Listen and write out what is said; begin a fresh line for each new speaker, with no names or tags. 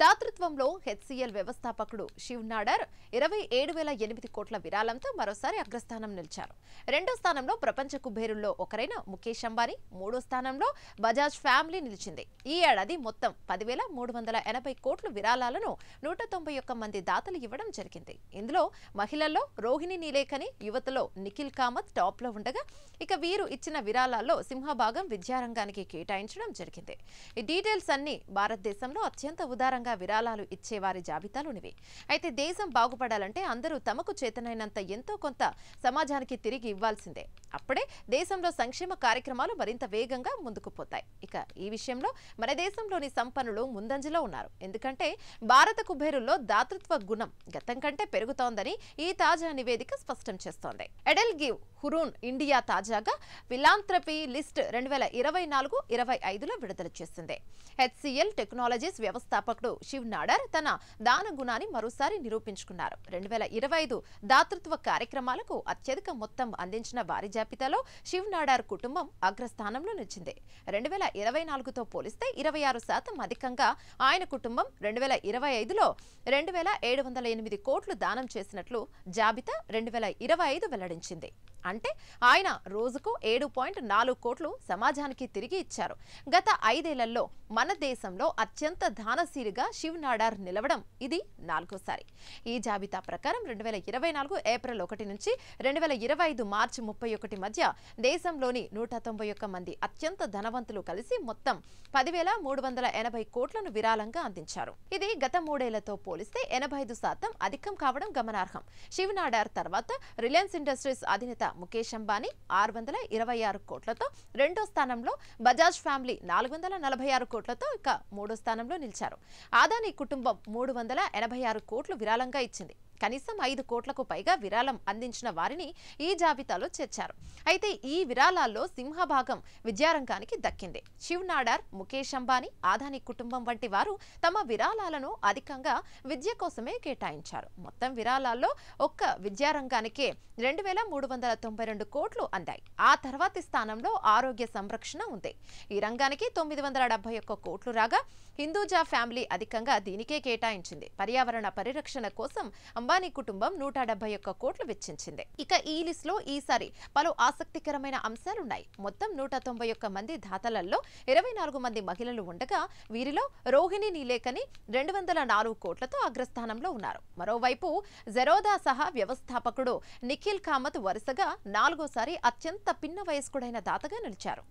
దాతృత్వంలో HCl వ్యవస్థాపకుడు శివ్ నాడార్ 27,008 కోట్ల విరాళంతో మరోసారి అగ్రస్థానం నిలిచారు. రెండో స్థానంలో ప్రపంచ కుబేరుల్లో ఒకరైన ముఖేష్ అంబానీ, మూడో స్థానంలో బజాజ్ ఫ్యామిలీ నిలిచింది. ఈ ఏడాది మొత్తం 10,380 కోట్ల విరాళాలను 191 మంది దాతలు ఇవ్వడం జరిగింది. ఇందులో మహిళల్లో రోహిణి నీలేకని, యువతలో నిఖిల్ కామత్ టాప్ లో ఉండగా, ఇక వీరు ఇచ్చిన విరాళాల్లో సింహభాగం విద్యారంగానికి కేటాయించడం జరిగింది. ఈ డీటెయిల్స్ అన్ని భారతదేశంలో అత్యంత ఉదారంగా విరాళాలు ఇచ్చే వారి జాబితాలోనివి. అయితే దేశం బాగుపడాలంటే అందరూ తమకు చేతనైనంత ఎంతో కొంత సమాజానికి తిరిగి ఇవ్వాల్సిందే. అప్పుడే దేశంలో సంక్షేమ కార్యక్రమాలు మరింత వేగంగా ముందుకు పోతాయి. ఇక ఈ విషయంలో మన దేశంలోని సంపన్నులు ముందంజలో ఉన్నారు. ఎందుకంటే భారత కుబేరుల్లో దాతృత్వ గుణం గతం కంటే పెరుగుతోందని ఈ తాజా నివేదిక స్పష్టం చేస్తోంది. ఎడెల్ గివ్ హురూన్ ఇండియా తాజాగా ఫిలాంథ్రపీ లిస్ట్ 2024-25లో విడుదల చేసింది. హెచ్సిఎల్ టెక్నాలజీస్ వ్యవస్థాపకుడు శివ్ నాడార్ తన దాన గుణాన్ని మరోసారి నిరూపించుకున్నారు. 2025 దాతృత్వ కార్యక్రమాలకు అత్యధిక మొత్తం అందించిన వారి జాబితాలో శివ్ నాడార్ కుటుంబం అగ్రస్థానంలో నిలిచింది. 2024తో పోలిస్తే 26% అధికంగా ఆయన కుటుంబం 2025లో 2,708 కోట్లు దానం చేసినట్లు జాబితా 2025 వెల్లడించింది. అంటే ఆయన రోజుకు 7.4 కోట్లు సమాజానికి తిరిగి ఇచ్చారు. గత 5 ఏళ్లలో మన దేశంలో అత్యంత దానశీలిగా శివ్ నాడార్ నిలవడం ఇది 4సారి. ఈ జాబితా ప్రకారం 2024 ఏప్రిల్ 1 నుంచి 2025 మార్చి 31 మధ్య దేశంలోని 191 మంది అత్యంత ధనవంతులు కలిసి మొత్తం 10,380 కోట్లను విరాళంగా అందించారు. ఇది గత 3 ఏళ్లతో పోలిస్తే 85% అధికం కావడం గమనార్హం. శివ్ నాడార్ తర్వాత రిలయన్స్ ఇండస్ట్రీస్ అధినేత ముఖేష్ అంబానీ 626 కోట్లతో రెండో స్థానంలో, బజాజ్ ఫ్యామిలీ 446 కోట్లతో ఇక మూడో స్థానంలో నిలిచారు. అదానీ కుటుంబం 386 కోట్లు విరాళంగా ఇచ్చింది. కనీసం 5 కోట్లకు పైగా విరాళం అందించిన వారిని ఈ జాబితాలో చేర్చారు. అయితే ఈ విరాళాల్లో సింహభాగం విద్యారంగానికి దక్కింది. శివ్ నాడార్, ముఖేష్ అంబానీ, అదానీ కుటుంబం వంటి వారు తమ విరాళాలను అధికంగా విద్య కోసమే కేటాయించారు. మొత్తం విరాళాల్లో ఒక్క విద్యారంగానికే 2,392 కోట్లు అందాయి. ఆ తర్వాతి స్థానంలో ఆరోగ్య సంరక్షణ ఉంది. ఈ రంగానికి 971 కోట్లు రాగా, హిందూజా ఫ్యామిలీ అధికంగా దీనికే కేటాయించింది. పర్యావరణ పరిరక్షణ కోసం అంబానీ కుటుంబం 171 కోట్లు వెచ్చించింది. ఇక ఈ లిస్ట్ లో ఈసారి పలు ఆసక్తికరమైన అంశాలున్నాయి. మొత్తం 191 మంది దాతలలో 24 మంది మహిళలు ఉండగా, వీరిలో రోహిణి నీలేకని 204 కోట్లతో అగ్రస్థానంలో ఉన్నారు. మరోవైపు జెరోదా సహా వ్యవస్థాపకుడు నిఖిల్ కామత్ వరుసగా 4వసారి అత్యంత పిన్న వయస్కుడైన దాతగా నిలిచారు.